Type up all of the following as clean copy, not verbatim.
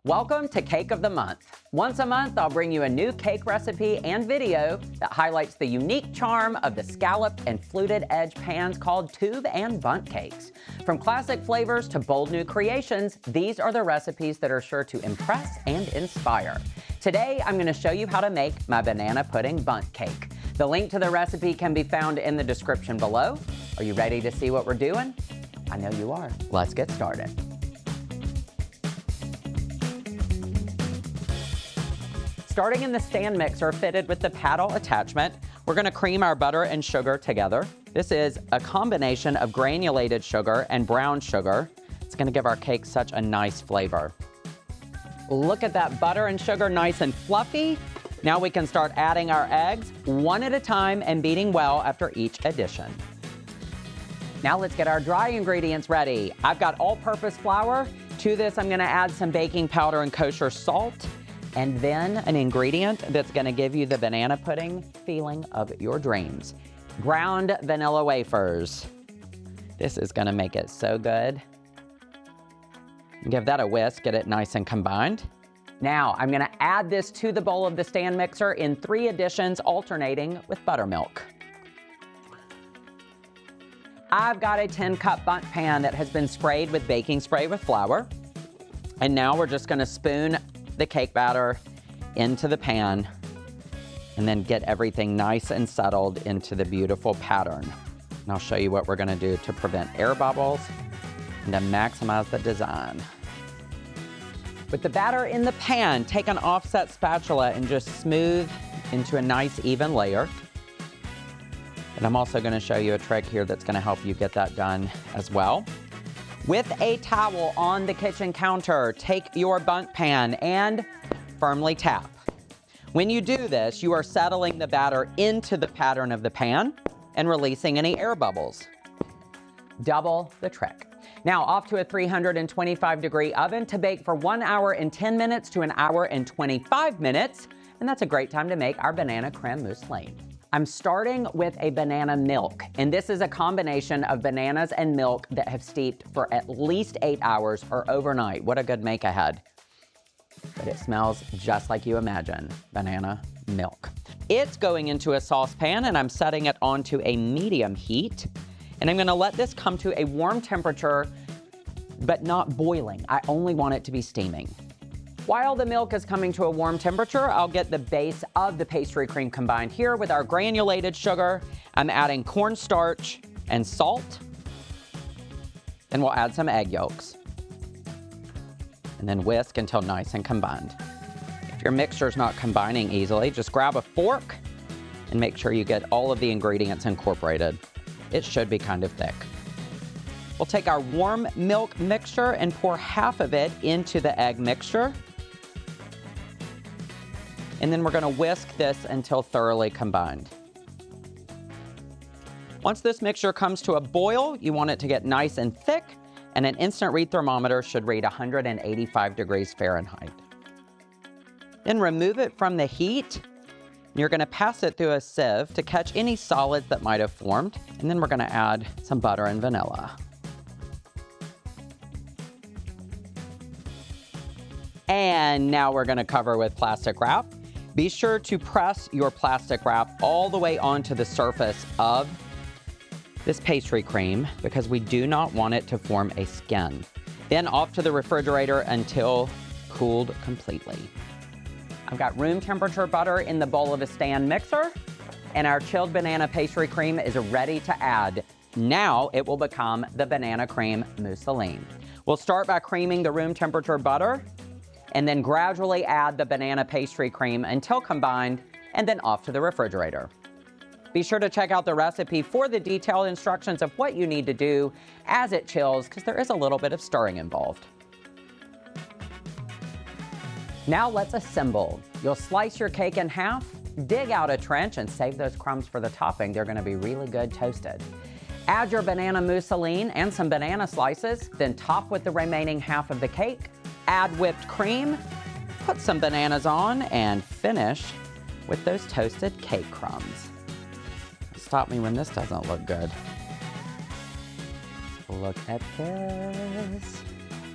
Welcome to Cake of the Month. Once a month, I'll bring you a new cake recipe and video that highlights the unique charm of the scalloped and fluted edge pans called tube and bundt cakes. From classic flavors to bold new creations, these are the recipes that are sure to impress and inspire. Today, I'm going to show you how to make my banana pudding bundt cake. The link to the recipe can be found in the description below. Are you ready to see what we're doing? I know you are. Let's get started. Starting in the stand mixer fitted with the paddle attachment, we're going to cream our butter and sugar together. This is a combination of granulated sugar and brown sugar. It's going to give our cake such a nice flavor. Look at that butter and sugar nice and fluffy. Now we can start adding our eggs one at a time and beating well after each addition. Now let's get our dry ingredients ready. I've got all-purpose flour. To this, I'm going to add some baking powder and kosher salt. And then an ingredient that's gonna give you the banana pudding feeling of your dreams. Ground vanilla wafers. This is gonna make it so good. Give that a whisk, get it nice and combined. Now, I'm gonna add this to the bowl of the stand mixer in 3 additions, alternating with buttermilk. I've got a 10-cup bundt pan that has been sprayed with baking spray with flour. And now we're just gonna spoon the cake batter into the pan and then get everything nice and settled into the beautiful pattern. And I'll show you what we're going to do to prevent air bubbles and to maximize the design. With the batter in the pan, take an offset spatula and just smooth into a nice even layer. And I'm also going to show you a trick here that's going to help you get that done as well. With a towel on the kitchen counter, take your bundt pan and firmly tap. When you do this, you are settling the batter into the pattern of the pan and releasing any air bubbles. Double the trick. Now off to a 325-degree oven to bake for 1 hour and 10 minutes to 1 hour and 25 minutes. And that's a great time to make our banana creme mousseline. I'm starting with a banana milk, and this is a combination of bananas and milk that have steeped for at least 8 hours or overnight. What a good make ahead. But it smells just like you imagine, banana milk. It's going into a saucepan, and I'm setting it onto a medium heat, and I'm gonna let this come to a warm temperature, but not boiling. I only want it to be steaming. While the milk is coming to a warm temperature, I'll get the base of the pastry cream combined here with our granulated sugar. I'm adding cornstarch and salt. Then we'll add some egg yolks. And then whisk until nice and combined. If your mixture's not combining easily, just grab a fork and make sure you get all of the ingredients incorporated. It should be kind of thick. We'll take our warm milk mixture and pour half of it into the egg mixture. And then we're gonna whisk this until thoroughly combined. Once this mixture comes to a boil, you want it to get nice and thick, and an instant read thermometer should read 185 degrees Fahrenheit. Then remove it from the heat. You're gonna pass it through a sieve to catch any solids that might have formed. And then we're gonna add some butter and vanilla. And now we're gonna cover with plastic wrap. Be sure to press your plastic wrap all the way onto the surface of this pastry cream because we do not want it to form a skin. Then off to the refrigerator until cooled completely. I've got room temperature butter in the bowl of a stand mixer, and our chilled banana pastry cream is ready to add. Now it will become the banana cream mousseline. We'll start by creaming the room temperature butter, and then gradually add the banana pastry cream until combined, and then off to the refrigerator. Be sure to check out the recipe for the detailed instructions of what you need to do as it chills, because there is a little bit of stirring involved. Now let's assemble. You'll slice your cake in half, dig out a trench, and save those crumbs for the topping. They're gonna be really good toasted. Add your banana mousseline and some banana slices, then top with the remaining half of the cake. Add whipped cream, put some bananas on, and finish with those toasted cake crumbs. Stop me when this doesn't look good. Look at this.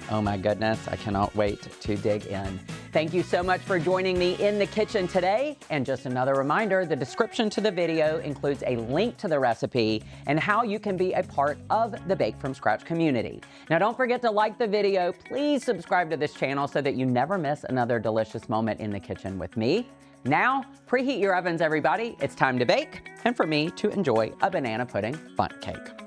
Oh my goodness, I cannot wait to dig in. Thank you so much for joining me in the kitchen today. And just another reminder, the description to the video includes a link to the recipe and how you can be a part of the Bake From Scratch community. Now don't forget to like the video. Please subscribe to this channel so that you never miss another delicious moment in the kitchen with me. Now, preheat your ovens, everybody. It's time to bake, and for me to enjoy a banana pudding bundt cake.